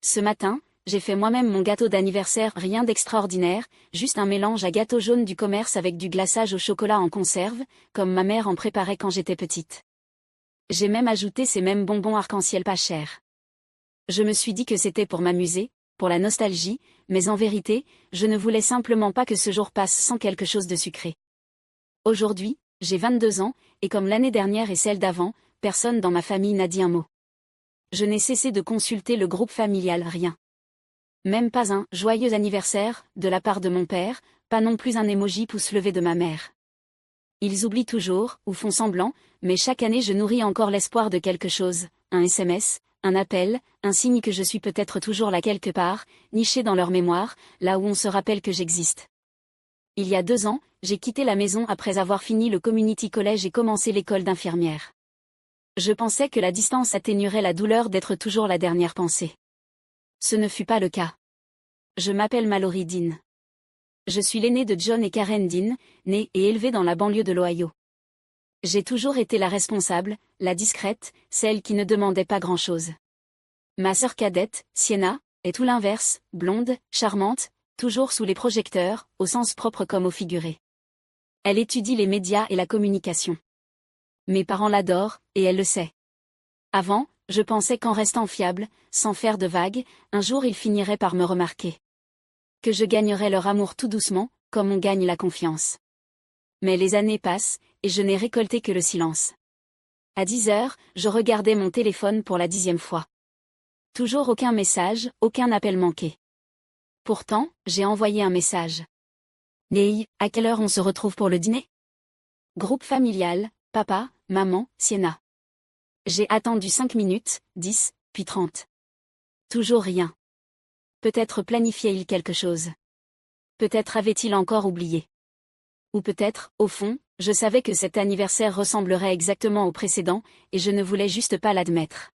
Ce matin, j'ai fait moi-même mon gâteau d'anniversaire, rien d'extraordinaire, juste un mélange à gâteau jaune du commerce avec du glaçage au chocolat en conserve, comme ma mère en préparait quand j'étais petite. J'ai même ajouté ces mêmes bonbons arc-en-ciel pas chers. Je me suis dit que c'était pour m'amuser, pour la nostalgie, mais en vérité, je ne voulais simplement pas que ce jour passe sans quelque chose de sucré. Aujourd'hui, j'ai 22 ans, et comme l'année dernière et celle d'avant, personne dans ma famille n'a dit un mot. Je n'ai cessé de consulter le groupe familial, rien. Même pas un « joyeux anniversaire » de la part de mon père, pas non plus un emoji pouce levé de ma mère. Ils oublient toujours, ou font semblant, mais chaque année je nourris encore l'espoir de quelque chose, un SMS, un appel, un signe que je suis peut-être toujours là quelque part, niché dans leur mémoire, là où on se rappelle que j'existe. Il y a 2 ans, j'ai quitté la maison après avoir fini le community college et commencé l'école d'infirmière. Je pensais que la distance atténuerait la douleur d'être toujours la dernière pensée. Ce ne fut pas le cas. Je m'appelle Mallory Dean. Je suis l'aînée de John et Karen Dean, née et élevée dans la banlieue de l'Ohio. J'ai toujours été la responsable, la discrète, celle qui ne demandait pas grand-chose. Ma sœur cadette, Sienna, est tout l'inverse, blonde, charmante, toujours sous les projecteurs, au sens propre comme au figuré. Elle étudie les médias et la communication. Mes parents l'adorent, et elle le sait. Avant, je pensais qu'en restant fiable, sans faire de vagues, un jour ils finiraient par me remarquer. Que je gagnerais leur amour tout doucement, comme on gagne la confiance. Mais les années passent, et je n'ai récolté que le silence. À 10 heures, je regardais mon téléphone pour la 10e fois. Toujours aucun message, aucun appel manqué. Pourtant, j'ai envoyé un message. Hey, à quelle heure on se retrouve pour le dîner? Groupe familial, papa, maman, Sienna. J'ai attendu 5 minutes, 10, puis 30. Toujours rien. Peut-être planifiait-il quelque chose. Peut-être avait-il encore oublié. Ou peut-être, au fond, je savais que cet anniversaire ressemblerait exactement au précédent, et je ne voulais juste pas l'admettre.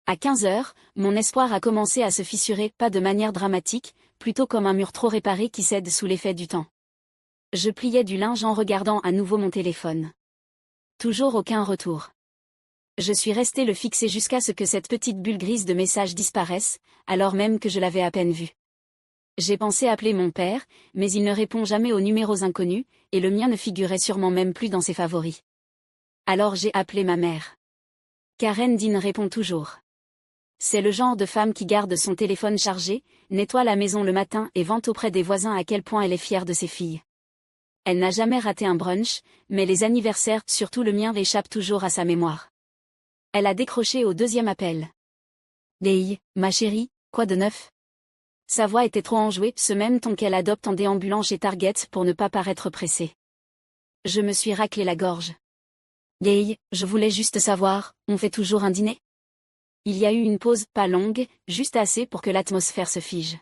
À 15 heures, mon espoir a commencé à se fissurer, pas de manière dramatique, plutôt comme un mur trop réparé qui cède sous l'effet du temps. Je pliais du linge en regardant à nouveau mon téléphone. Toujours aucun retour. Je suis resté le fixer jusqu'à ce que cette petite bulle grise de messages disparaisse, alors même que je l'avais à peine vue. J'ai pensé appeler mon père, mais il ne répond jamais aux numéros inconnus, et le mien ne figurait sûrement même plus dans ses favoris. Alors j'ai appelé ma mère. Karen Dean répond toujours. C'est le genre de femme qui garde son téléphone chargé, nettoie la maison le matin et vante auprès des voisins à quel point elle est fière de ses filles. Elle n'a jamais raté un brunch, mais les anniversaires, surtout le mien, échappent toujours à sa mémoire. Elle a décroché au 2e appel. Hey, ma chérie, quoi de neuf? Sa voix était trop enjouée, ce même ton qu'elle adopte en déambulant chez Target pour ne pas paraître pressée. Je me suis raclé la gorge. Hey, je voulais juste savoir, on fait toujours un dîner? Il y a eu une pause, pas longue, juste assez pour que l'atmosphère se fige.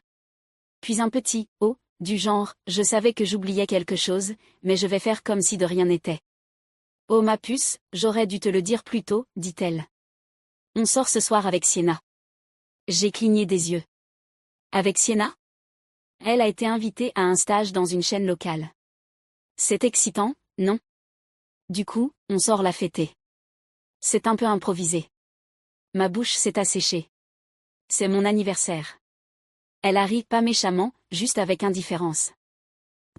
Puis un petit « oh » du genre, je savais que j'oubliais quelque chose, mais je vais faire comme si de rien n'était. Oh ma puce, j'aurais dû te le dire plus tôt, dit-elle. On sort ce soir avec Sienna. J'ai cligné des yeux. Avec Sienna? Elle a été invitée à un stage dans une chaîne locale. C'est excitant, non? Du coup, on sort la fêter. C'est un peu improvisé. Ma bouche s'est asséchée. C'est mon anniversaire. Elle a ri pas méchamment, juste avec indifférence.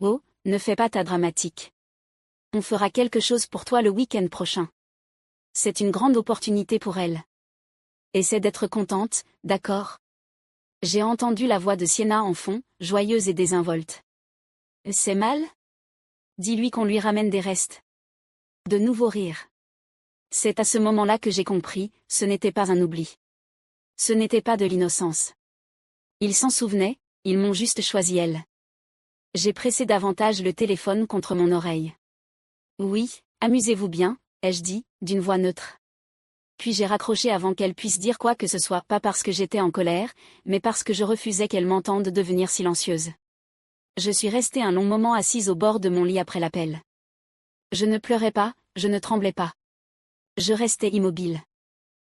Oh, ne fais pas ta dramatique. On fera quelque chose pour toi le week-end prochain. C'est une grande opportunité pour elle. Essaie d'être contente, d'accord? J'ai entendu la voix de Sienna en fond, joyeuse et désinvolte. C'est mal? Dis-lui qu'on lui ramène des restes. De nouveaux rires. C'est à ce moment-là que j'ai compris, ce n'était pas un oubli. Ce n'était pas de l'innocence. Ils s'en souvenaient, ils m'ont juste choisi elle. J'ai pressé davantage le téléphone contre mon oreille. Oui, amusez-vous bien, ai-je dit, d'une voix neutre. Puis j'ai raccroché avant qu'elle puisse dire quoi que ce soit, pas parce que j'étais en colère, mais parce que je refusais qu'elle m'entende devenir silencieuse. Je suis restée un long moment assise au bord de mon lit après l'appel. Je ne pleurais pas, je ne tremblais pas. Je restais immobile.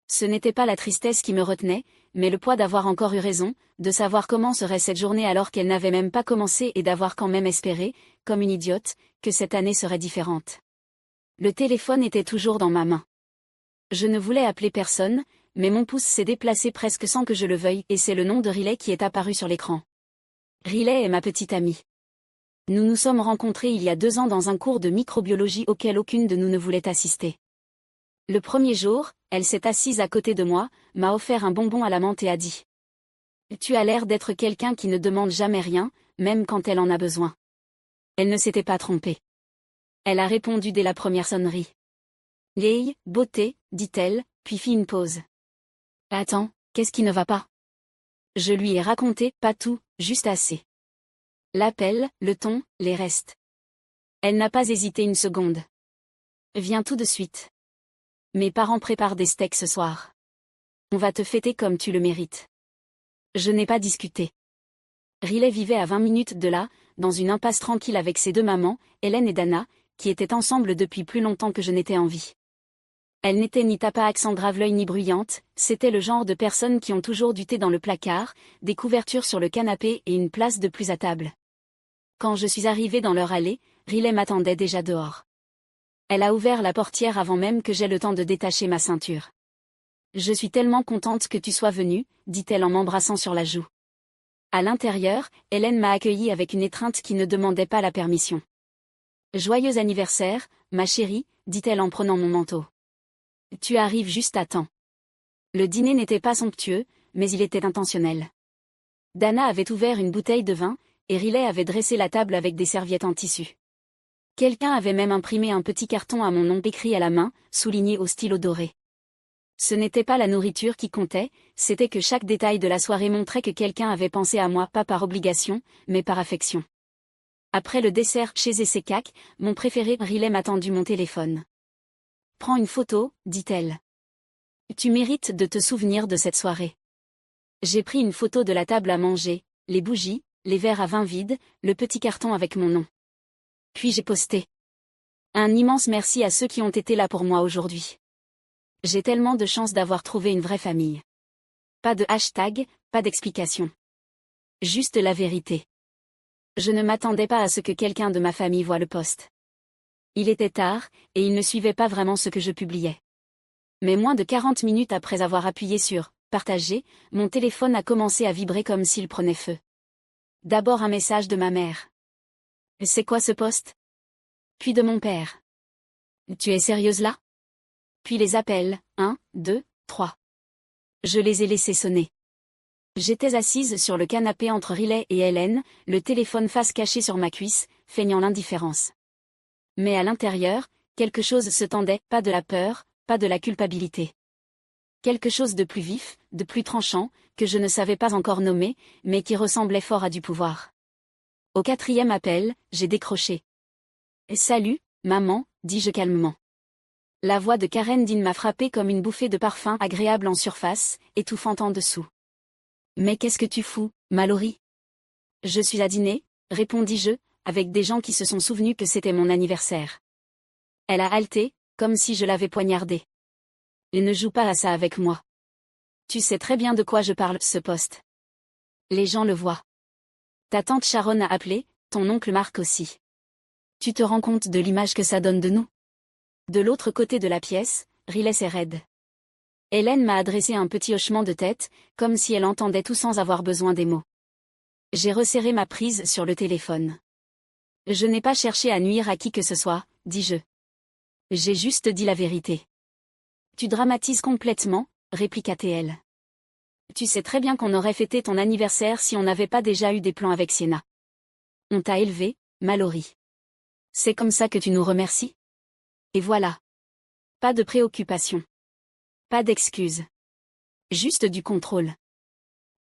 Ce n'était pas la tristesse qui me retenait, mais le poids d'avoir encore eu raison, de savoir comment serait cette journée alors qu'elle n'avait même pas commencé et d'avoir quand même espéré, comme une idiote, que cette année serait différente. Le téléphone était toujours dans ma main. Je ne voulais appeler personne, mais mon pouce s'est déplacé presque sans que je le veuille et c'est le nom de Riley qui est apparu sur l'écran. Riley est ma petite amie. Nous nous sommes rencontrés il y a 2 ans dans un cours de microbiologie auquel aucune de nous ne voulait assister. Le premier jour, elle s'est assise à côté de moi, m'a offert un bonbon à la menthe et a dit « Tu as l'air d'être quelqu'un qui ne demande jamais rien, même quand elle en a besoin. » Elle ne s'était pas trompée. Elle a répondu dès la première sonnerie. « Yay, beauté, dit-elle, puis fit une pause. « Attends, qu'est-ce qui ne va pas ?» Je lui ai raconté, pas tout, juste assez. L'appel, le ton, les restes. Elle n'a pas hésité une seconde. « Viens tout de suite. Mes parents préparent des steaks ce soir. On va te fêter comme tu le mérites. » Je n'ai pas discuté. Riley vivait à 20 minutes de là, dans une impasse tranquille avec ses 2 mamans, Hélène et Dana, qui étaient ensemble depuis plus longtemps que je n'étais en vie. Elle n'était ni tape à accent grave-l'œil ni bruyante, c'était le genre de personnes qui ont toujours du thé dans le placard, des couvertures sur le canapé et une place de plus à table. Quand je suis arrivée dans leur allée, Riley m'attendait déjà dehors. Elle a ouvert la portière avant même que j'aie le temps de détacher ma ceinture. « Je suis tellement contente que tu sois venue, » dit-elle en m'embrassant sur la joue. À l'intérieur, Hélène m'a accueillie avec une étreinte qui ne demandait pas la permission. « Joyeux anniversaire, ma chérie, » dit-elle en prenant mon manteau. « Tu arrives juste à temps. » Le dîner n'était pas somptueux, mais il était intentionnel. Dana avait ouvert une bouteille de vin, et Riley avait dressé la table avec des serviettes en tissu. Quelqu'un avait même imprimé un petit carton à mon nom écrit à la main, souligné au stylo doré. Ce n'était pas la nourriture qui comptait, c'était que chaque détail de la soirée montrait que quelqu'un avait pensé à moi pas par obligation, mais par affection. Après le dessert chez Essekak, mon préféré Riley m'a tendu mon téléphone. « Prends une photo, dit-elle. Tu mérites de te souvenir de cette soirée. » J'ai pris une photo de la table à manger, les bougies, les verres à vin vides, le petit carton avec mon nom. Puis j'ai posté. Un immense merci à ceux qui ont été là pour moi aujourd'hui. J'ai tellement de chance d'avoir trouvé une vraie famille. Pas de hashtag, pas d'explication. Juste la vérité. Je ne m'attendais pas à ce que quelqu'un de ma famille voie le post. Il était tard, et il ne suivait pas vraiment ce que je publiais. Mais moins de 40 minutes après avoir appuyé sur « Partager », mon téléphone a commencé à vibrer comme s'il prenait feu. D'abord un message de ma mère. « C'est quoi ce post ?» Puis de mon père. « Tu es sérieuse là ?» Puis les appels, 1, 2, 3. Je les ai laissés sonner. J'étais assise sur le canapé entre Riley et Hélène, le téléphone face caché sur ma cuisse, feignant l'indifférence. Mais à l'intérieur, quelque chose se tendait, pas de la peur, pas de la culpabilité. Quelque chose de plus vif, de plus tranchant, que je ne savais pas encore nommer, mais qui ressemblait fort à du pouvoir. Au 4e appel, j'ai décroché. « Salut, maman », dis-je calmement. La voix de Karen Dean m'a frappé comme une bouffée de parfum agréable en surface, étouffante en dessous. « Mais qu'est-ce que tu fous, Mallory ?»« Je suis à dîner, » répondis-je, avec des gens qui se sont souvenus que c'était mon anniversaire. Elle a halté, comme si je l'avais poignardée. « Et ne joue pas à ça avec moi. Tu sais très bien de quoi je parle, ce poste. Les gens le voient. Ta tante Sharon a appelé, ton oncle Marc aussi. Tu te rends compte de l'image que ça donne de nous ?» De l'autre côté de la pièce, Riley s'est raide. Hélène m'a adressé un petit hochement de tête, comme si elle entendait tout sans avoir besoin des mots. J'ai resserré ma prise sur le téléphone. « Je n'ai pas cherché à nuire à qui que ce soit, » dis-je. J'ai juste dit la vérité. « Tu dramatises complètement, » répliqua-t-elle. « Tu sais très bien qu'on aurait fêté ton anniversaire si on n'avait pas déjà eu des plans avec Sienna. On t'a élevé, Mallory. C'est comme ça que tu nous remercies ? Et voilà. Pas de préoccupation. Pas d'excuses. Juste du contrôle. »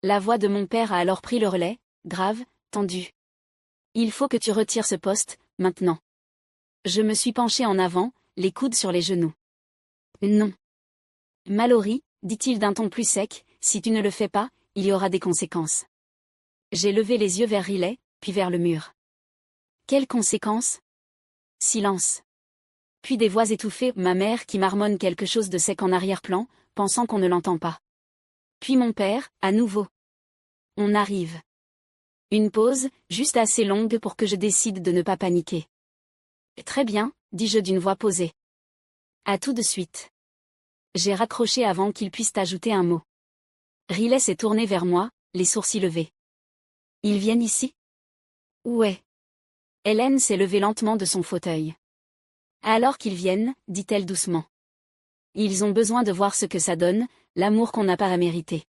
La voix de mon père a alors pris le relais, grave, tendue. « Il faut que tu retires ce poste, maintenant. » Je me suis penchée en avant, les coudes sur les genoux. « Non. Mallory, » dit-il d'un ton plus sec, « si tu ne le fais pas, il y aura des conséquences. » J'ai levé les yeux vers Riley, puis vers le mur. « Quelles conséquences ? » Silence. Puis des voix étouffées, ma mère qui marmonne quelque chose de sec en arrière-plan, pensant qu'on ne l'entend pas. Puis mon père, à nouveau. « On arrive. » Une pause, juste assez longue pour que je décide de ne pas paniquer. « Très bien, » dis-je d'une voix posée. « À tout de suite. » J'ai raccroché avant qu'il puisse ajouter un mot. Riley s'est tourné vers moi, les sourcils levés. Ils viennent ici? Ouais. Hélène s'est levée lentement de son fauteuil. Alors qu'ils viennent, dit-elle doucement. Ils ont besoin de voir ce que ça donne, l'amour qu'on n'a pas à mériter.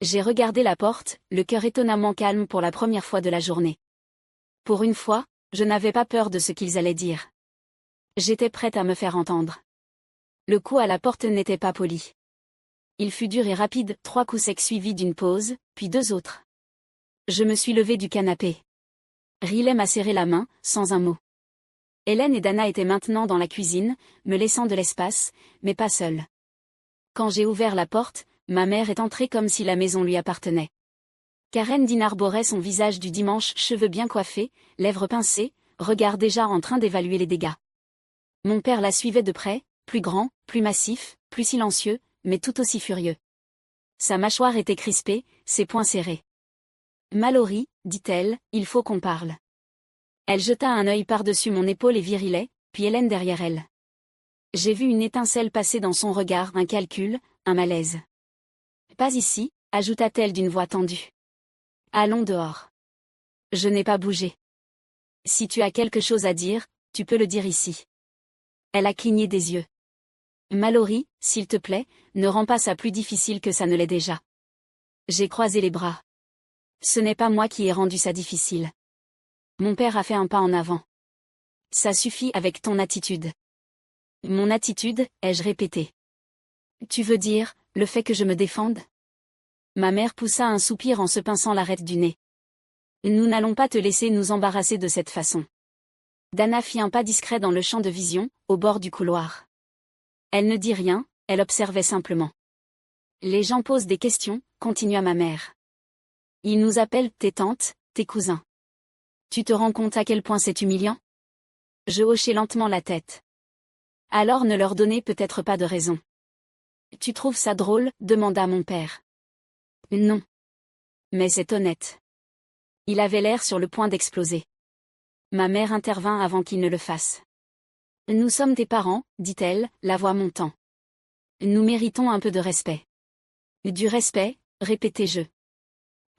J'ai regardé la porte, le cœur étonnamment calme pour la première fois de la journée. Pour une fois, je n'avais pas peur de ce qu'ils allaient dire. J'étais prête à me faire entendre. Le coup à la porte n'était pas poli. Il fut dur et rapide, 3 coups secs suivis d'une pause, puis 2 autres. Je me suis levée du canapé. Riley m'a serré la main, sans un mot. Hélène et Dana étaient maintenant dans la cuisine, me laissant de l'espace, mais pas seule. Quand j'ai ouvert la porte, ma mère est entrée comme si la maison lui appartenait. Karen Dean arborait son visage du dimanche, cheveux bien coiffés, lèvres pincées, regard déjà en train d'évaluer les dégâts. Mon père la suivait de près, plus grand, plus massif, plus silencieux, mais tout aussi furieux. Sa mâchoire était crispée, ses poings serrés. « Mallory, dit-elle, il faut qu'on parle. » Elle jeta un œil par-dessus mon épaule et vit Riley, puis Hélène derrière elle. J'ai vu une étincelle passer dans son regard, un calcul, un malaise. « Pas ici, ajouta-t-elle d'une voix tendue. « Allons dehors. » Je n'ai pas bougé. « Si tu as quelque chose à dire, tu peux le dire ici. » Elle a cligné des yeux. « Mallory, s'il te plaît, ne rends pas ça plus difficile que ça ne l'est déjà. » J'ai croisé les bras. Ce n'est pas moi qui ai rendu ça difficile. Mon père a fait un pas en avant. Ça suffit avec ton attitude. Mon attitude, ai-je répété. Tu veux dire, le fait que je me défende? Ma mère poussa un soupir en se pinçant l'arête du nez. Nous n'allons pas te laisser nous embarrasser de cette façon. Dana fit un pas discret dans le champ de vision, au bord du couloir. Elle ne dit rien, elle observait simplement. Les gens posent des questions, continua ma mère. Ils nous appellent tes tantes, tes cousins. Tu te rends compte à quel point c'est humiliant? Je hochai lentement la tête. Alors ne leur donnez peut-être pas de raison. Tu trouves ça drôle? Demanda mon père. Non. Mais c'est honnête. Il avait l'air sur le point d'exploser. Ma mère intervint avant qu'il ne le fasse. Nous sommes tes parents, dit-elle, la voix montant. Nous méritons un peu de respect. Du respect, répétai-je.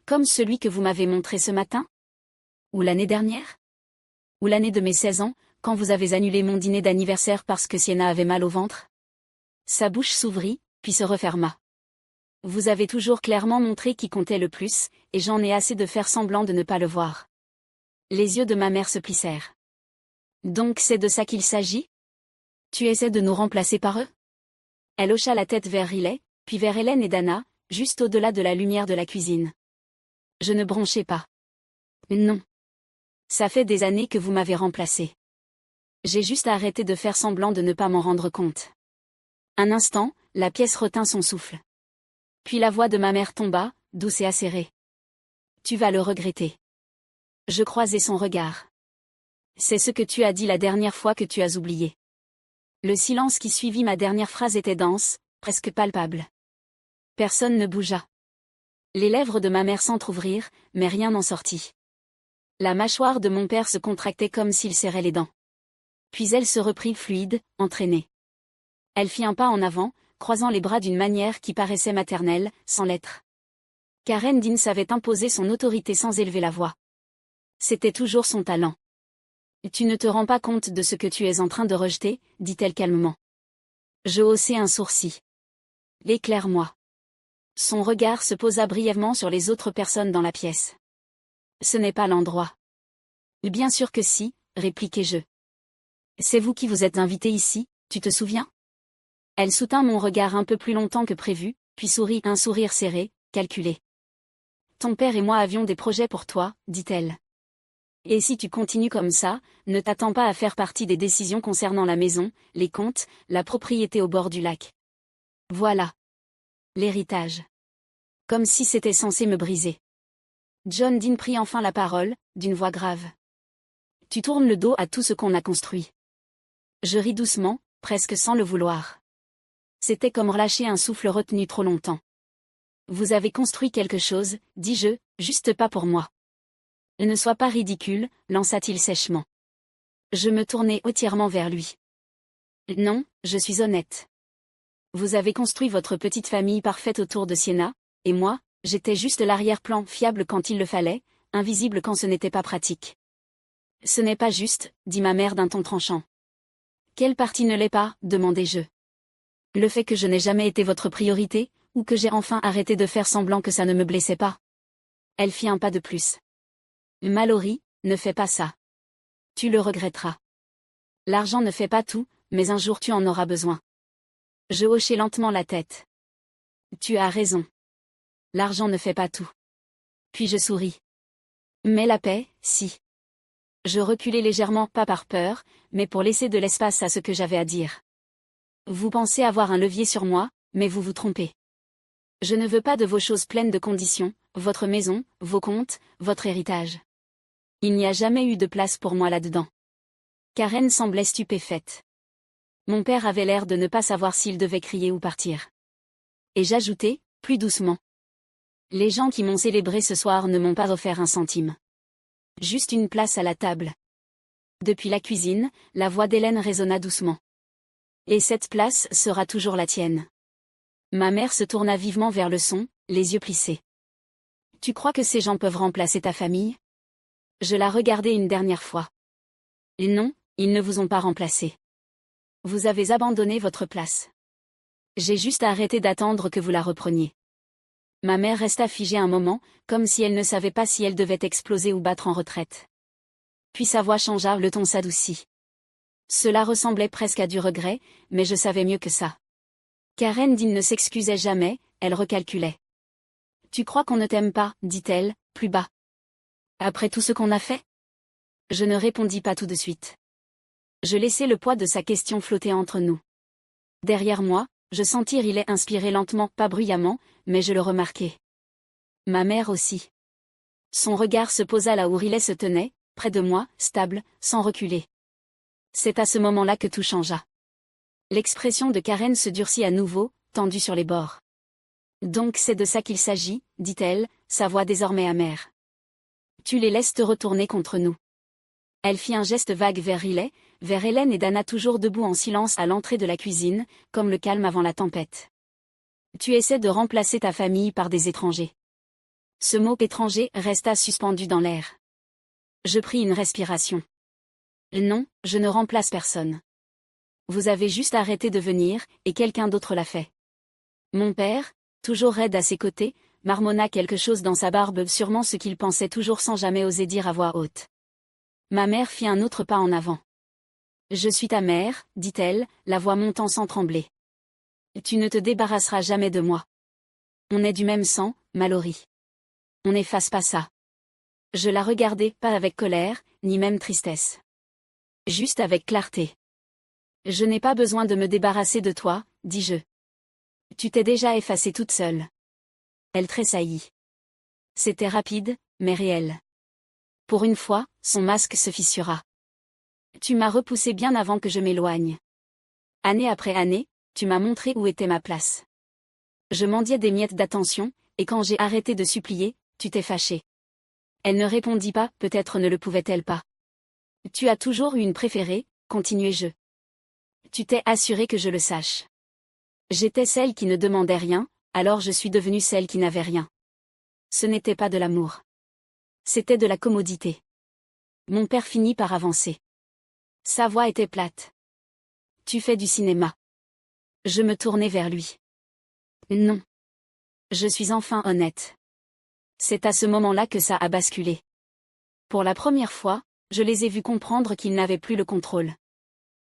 Comme celui que vous m'avez montré ce matin? Ou l'année dernière? Ou l'année de mes 16 ans, quand vous avez annulé mon dîner d'anniversaire parce que Sienna avait mal au ventre? Sa bouche s'ouvrit, puis se referma. Vous avez toujours clairement montré qui comptait le plus, et j'en ai assez de faire semblant de ne pas le voir. Les yeux de ma mère se plissèrent. Donc c'est de ça qu'il s'agit? Tu essaies de nous remplacer par eux? Elle hocha la tête vers Riley, puis vers Hélène et Dana, juste au-delà de la lumière de la cuisine. Je ne bronchai pas. Non. Ça fait des années que vous m'avez remplacé. J'ai juste arrêté de faire semblant de ne pas m'en rendre compte. Un instant, la pièce retint son souffle. Puis la voix de ma mère tomba, douce et acérée. Tu vas le regretter. Je croisai son regard. C'est ce que tu as dit la dernière fois que tu as oublié. Le silence qui suivit ma dernière phrase était dense, presque palpable. Personne ne bougea. Les lèvres de ma mère s'entr'ouvrirent, mais rien n'en sortit. La mâchoire de mon père se contractait comme s'il serrait les dents. Puis elle se reprit fluide, entraînée. Elle fit un pas en avant, croisant les bras d'une manière qui paraissait maternelle, sans l'être. Karen Dean savait imposer son autorité sans élever la voix. C'était toujours son talent. Tu ne te rends pas compte de ce que tu es en train de rejeter, dit-elle calmement. Je haussai un sourcil. Éclaire-moi. Son regard se posa brièvement sur les autres personnes dans la pièce. Ce n'est pas l'endroit. Bien sûr que si, répliquai-je. C'est vous qui vous êtes invité ici, tu te souviens? Elle soutint mon regard un peu plus longtemps que prévu, puis sourit un sourire serré, calculé. Ton père et moi avions des projets pour toi, dit-elle. Et si tu continues comme ça, ne t'attends pas à faire partie des décisions concernant la maison, les comptes, la propriété au bord du lac. Voilà. L'héritage. Comme si c'était censé me briser. John Dean prit enfin la parole, d'une voix grave. Tu tournes le dos à tout ce qu'on a construit. Je ris doucement, presque sans le vouloir. C'était comme relâcher un souffle retenu trop longtemps. Vous avez construit quelque chose, dis-je, juste pas pour moi. Ne sois pas ridicule, lança-t-il sèchement. Je me tournai hautement vers lui. Non, je suis honnête. Vous avez construit votre petite famille parfaite autour de Sienna, et moi, j'étais juste l'arrière-plan fiable quand il le fallait, invisible quand ce n'était pas pratique. Ce n'est pas juste, dit ma mère d'un ton tranchant. Quelle partie ne l'est pas, demandai-je. Le fait que je n'ai jamais été votre priorité, ou que j'ai enfin arrêté de faire semblant que ça ne me blessait pas. Elle fit un pas de plus. Mallory, ne fais pas ça. Tu le regretteras. L'argent ne fait pas tout, mais un jour tu en auras besoin. Je hochai lentement la tête. Tu as raison. L'argent ne fait pas tout. Puis je souris. Mais la paix, si. Je reculai légèrement, pas par peur, mais pour laisser de l'espace à ce que j'avais à dire. Vous pensez avoir un levier sur moi, mais vous vous trompez. Je ne veux pas de vos choses pleines de conditions, votre maison, vos comptes, votre héritage. Il n'y a jamais eu de place pour moi là-dedans. Karen semblait stupéfaite. Mon père avait l'air de ne pas savoir s'il devait crier ou partir. Et j'ajoutai, plus doucement. Les gens qui m'ont célébré ce soir ne m'ont pas offert un centime. Juste une place à la table. Depuis la cuisine, la voix d'Hélène résonna doucement. Et cette place sera toujours la tienne. Ma mère se tourna vivement vers le son, les yeux plissés. Tu crois que ces gens peuvent remplacer ta famille? Je la regardai une dernière fois. Et non, ils ne vous ont pas remplacé. Vous avez abandonné votre place. J'ai juste arrêté d'attendre que vous la repreniez. Ma mère resta figée un moment, comme si elle ne savait pas si elle devait exploser ou battre en retraite. Puis sa voix changea, le ton s'adoucit. Cela ressemblait presque à du regret, mais je savais mieux que ça. Karen Dean ne s'excusait jamais, elle recalculait. Tu crois qu'on ne t'aime pas, dit-elle, plus bas. Après tout ce qu'on a fait? Je ne répondis pas tout de suite. Je laissai le poids de sa question flotter entre nous. Derrière moi, je sentis Riley inspirer lentement, pas bruyamment, mais je le remarquai. Ma mère aussi. Son regard se posa là où Riley se tenait, près de moi, stable, sans reculer. C'est à ce moment-là que tout changea. L'expression de Karen se durcit à nouveau, tendue sur les bords. Donc c'est de ça qu'il s'agit, dit-elle, sa voix désormais amère. Tu les laisses te retourner contre nous. Elle fit un geste vague vers Riley, vers Hélène et Dana toujours debout en silence à l'entrée de la cuisine, comme le calme avant la tempête. Tu essaies de remplacer ta famille par des étrangers. Ce mot étranger resta suspendu dans l'air. Je pris une respiration. Non, je ne remplace personne. Vous avez juste arrêté de venir, et quelqu'un d'autre l'a fait. Mon père, toujours raide à ses côtés, marmonna quelque chose dans sa barbe, sûrement ce qu'il pensait toujours sans jamais oser dire à voix haute. Ma mère fit un autre pas en avant. Je suis ta mère, dit-elle, la voix montant sans trembler. Tu ne te débarrasseras jamais de moi. On est du même sang, Mallory. On n'efface pas ça. Je la regardai, pas avec colère, ni même tristesse. Juste avec clarté. Je n'ai pas besoin de me débarrasser de toi, dis-je. Tu t'es déjà effacée toute seule. Elle tressaillit. C'était rapide, mais réel. Pour une fois, son masque se fissura. Tu m'as repoussé bien avant que je m'éloigne. Année après année, tu m'as montré où était ma place. Je mendiais des miettes d'attention, et quand j'ai arrêté de supplier, tu t'es fâchée. Elle ne répondit pas, peut-être ne le pouvait-elle pas. Tu as toujours eu une préférée, continuai-je. Tu t'es assuré que je le sache. J'étais celle qui ne demandait rien, alors je suis devenue celle qui n'avait rien. Ce n'était pas de l'amour. C'était de la commodité. Mon père finit par avancer. Sa voix était plate. Tu fais du cinéma. Je me tournai vers lui. Non. Je suis enfin honnête. C'est à ce moment-là que ça a basculé. Pour la première fois, je les ai vus comprendre qu'ils n'avaient plus le contrôle.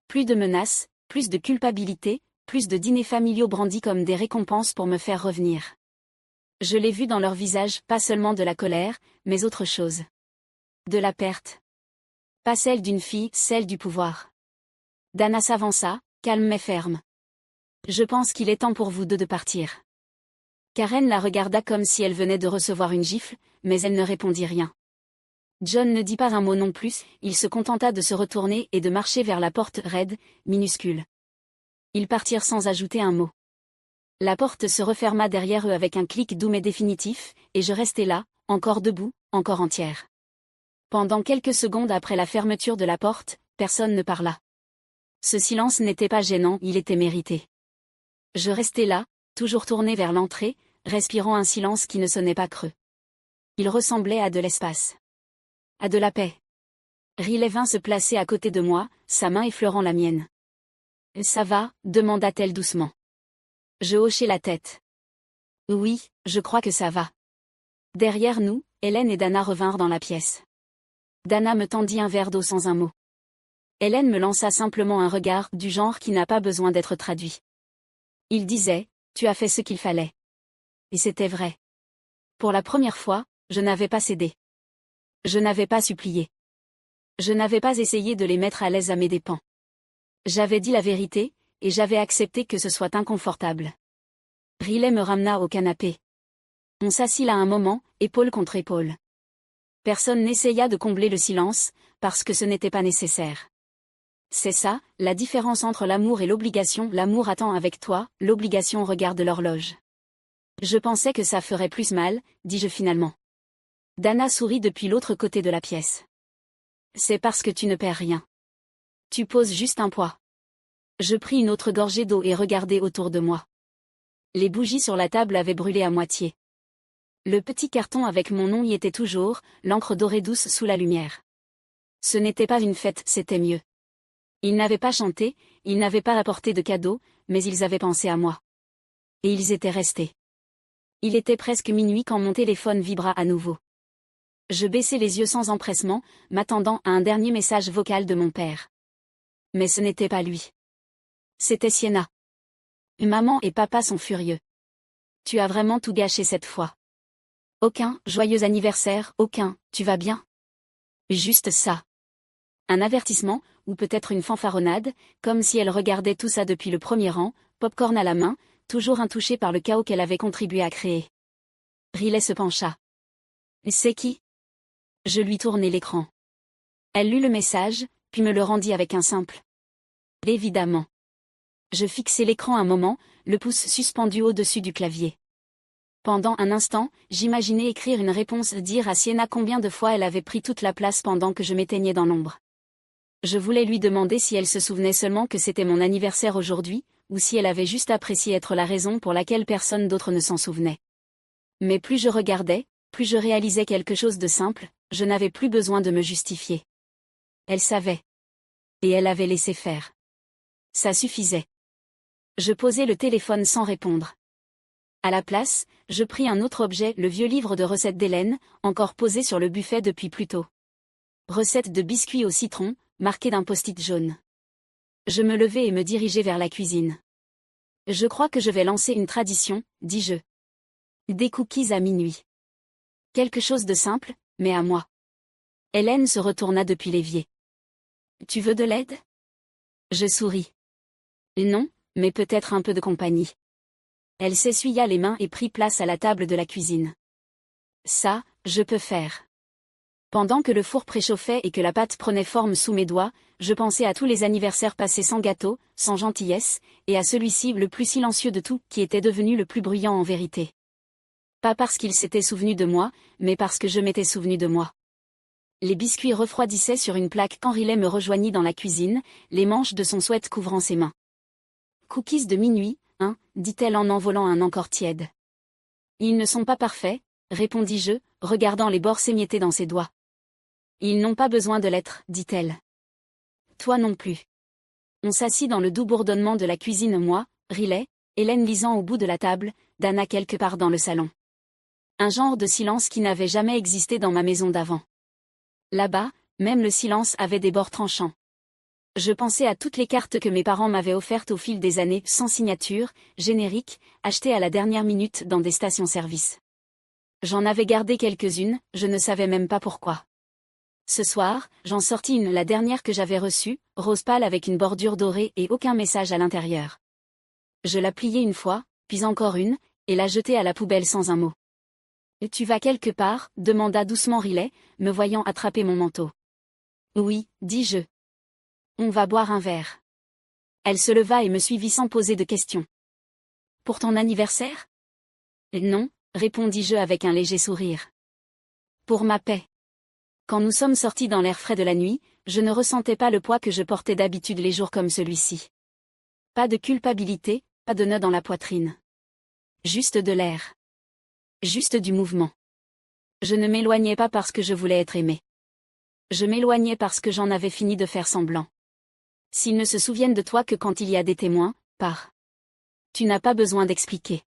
Plus de menaces, plus de culpabilité, plus de dîners familiaux brandis comme des récompenses pour me faire revenir. Je l'ai vu dans leur visage, pas seulement de la colère, mais autre chose. De la perte. Pas celle d'une fille, celle du pouvoir. Dana s'avança, calme mais ferme. Je pense qu'il est temps pour vous deux de partir. Karen la regarda comme si elle venait de recevoir une gifle, mais elle ne répondit rien. John ne dit pas un mot non plus, il se contenta de se retourner et de marcher vers la porte raide, minuscule. Ils partirent sans ajouter un mot. La porte se referma derrière eux avec un clic doux mais définitif, et je restai là, encore debout, encore entière. Pendant quelques secondes après la fermeture de la porte, personne ne parla. Ce silence n'était pas gênant, il était mérité. Je restais là, toujours tournée vers l'entrée, respirant un silence qui ne sonnait pas creux. Il ressemblait à de l'espace. À de la paix. Riley vint se placer à côté de moi, sa main effleurant la mienne. « Ça va ?» demanda-t-elle doucement. Je hochai la tête. « Oui, je crois que ça va. » Derrière nous, Hélène et Dana revinrent dans la pièce. Dana me tendit un verre d'eau sans un mot. Hélène me lança simplement un regard du genre qui n'a pas besoin d'être traduit. Il disait, « Tu as fait ce qu'il fallait. » Et c'était vrai. Pour la première fois, je n'avais pas cédé. Je n'avais pas supplié. Je n'avais pas essayé de les mettre à l'aise à mes dépens. J'avais dit la vérité, et j'avais accepté que ce soit inconfortable. Riley me ramena au canapé. On s'assit là un moment, épaule contre épaule. Personne n'essaya de combler le silence, parce que ce n'était pas nécessaire. C'est ça, la différence entre l'amour et l'obligation. L'amour attend avec toi, l'obligation regarde l'horloge. Je pensais que ça ferait plus mal, dis-je finalement. Dana sourit depuis l'autre côté de la pièce. C'est parce que tu ne perds rien. Tu poses juste un poids. Je pris une autre gorgée d'eau et regardai autour de moi. Les bougies sur la table avaient brûlé à moitié. Le petit carton avec mon nom y était toujours, l'encre dorée douce sous la lumière. Ce n'était pas une fête, c'était mieux. Ils n'avaient pas chanté, ils n'avaient pas apporté de cadeaux, mais ils avaient pensé à moi. Et ils étaient restés. Il était presque minuit quand mon téléphone vibra à nouveau. Je baissai les yeux sans empressement, m'attendant à un dernier message vocal de mon père. Mais ce n'était pas lui. C'était Sienna. Maman et papa sont furieux. Tu as vraiment tout gâché cette fois. Aucun joyeux anniversaire, aucun, tu vas bien? Juste ça. Un avertissement, ou peut-être une fanfaronnade, comme si elle regardait tout ça depuis le premier rang, popcorn à la main, toujours intouchée par le chaos qu'elle avait contribué à créer. Riley se pencha. C'est qui? Je lui tournai l'écran. Elle lut le message, puis me le rendit avec un simple. Évidemment. Je fixai l'écran un moment, le pouce suspendu au-dessus du clavier. Pendant un instant, j'imaginais écrire une réponse, dire à Sienna combien de fois elle avait pris toute la place pendant que je m'éteignais dans l'ombre. Je voulais lui demander si elle se souvenait seulement que c'était mon anniversaire aujourd'hui, ou si elle avait juste apprécié être la raison pour laquelle personne d'autre ne s'en souvenait. Mais plus je regardais, plus je réalisais quelque chose de simple, je n'avais plus besoin de me justifier. Elle savait. Et elle avait laissé faire. Ça suffisait. Je posai le téléphone sans répondre. À la place, je pris un autre objet, le vieux livre de recettes d'Hélène, encore posé sur le buffet depuis plus tôt. Recette de biscuits au citron, marqué d'un post-it jaune. Je me levai et me dirigeai vers la cuisine. Je crois que je vais lancer une tradition, dis-je. Des cookies à minuit. Quelque chose de simple, mais à moi. Hélène se retourna depuis l'évier. Tu veux de l'aide? Je souris. Non, mais peut-être un peu de compagnie. Elle s'essuya les mains et prit place à la table de la cuisine. Ça, je peux faire. Pendant que le four préchauffait et que la pâte prenait forme sous mes doigts, je pensais à tous les anniversaires passés sans gâteau, sans gentillesse, et à celui-ci le plus silencieux de tout, qui était devenu le plus bruyant en vérité. Pas parce qu'il s'était souvenu de moi, mais parce que je m'étais souvenu de moi. Les biscuits refroidissaient sur une plaque quand Riley me rejoignit dans la cuisine, les manches de son sweat couvrant ses mains. Cookies de minuit, hein, dit-elle en envolant un encore tiède. Ils ne sont pas parfaits, répondis-je, regardant les bords s'émietter dans ses doigts. Ils n'ont pas besoin de l'être, dit-elle. Toi non plus. On s'assit dans le doux bourdonnement de la cuisine, moi, Riley, Hélène lisant au bout de la table, Dana quelque part dans le salon. Un genre de silence qui n'avait jamais existé dans ma maison d'avant. Là-bas, même le silence avait des bords tranchants. Je pensais à toutes les cartes que mes parents m'avaient offertes au fil des années, sans signature, génériques, achetées à la dernière minute dans des stations-service. J'en avais gardé quelques-unes, je ne savais même pas pourquoi. Ce soir, j'en sortis une, la dernière que j'avais reçue, rose pâle avec une bordure dorée et aucun message à l'intérieur. Je la pliai une fois, puis encore une, et la jetai à la poubelle sans un mot. « Tu vas quelque part ?» demanda doucement Riley, me voyant attraper mon manteau. « Oui, dis-je. On va boire un verre. » Elle se leva et me suivit sans poser de questions. « Pour ton anniversaire ?» ?»« Non, » répondis-je avec un léger sourire. « Pour ma paix. » Quand nous sommes sortis dans l'air frais de la nuit, je ne ressentais pas le poids que je portais d'habitude les jours comme celui-ci. Pas de culpabilité, Pas de nœud dans la poitrine. Juste de l'air. Juste du mouvement. Je ne m'éloignais pas parce que je voulais être aimé. Je m'éloignais parce que j'en avais fini de faire semblant. S'ils ne se souviennent de toi que quand il y a des témoins, pars. Tu n'as pas besoin d'expliquer.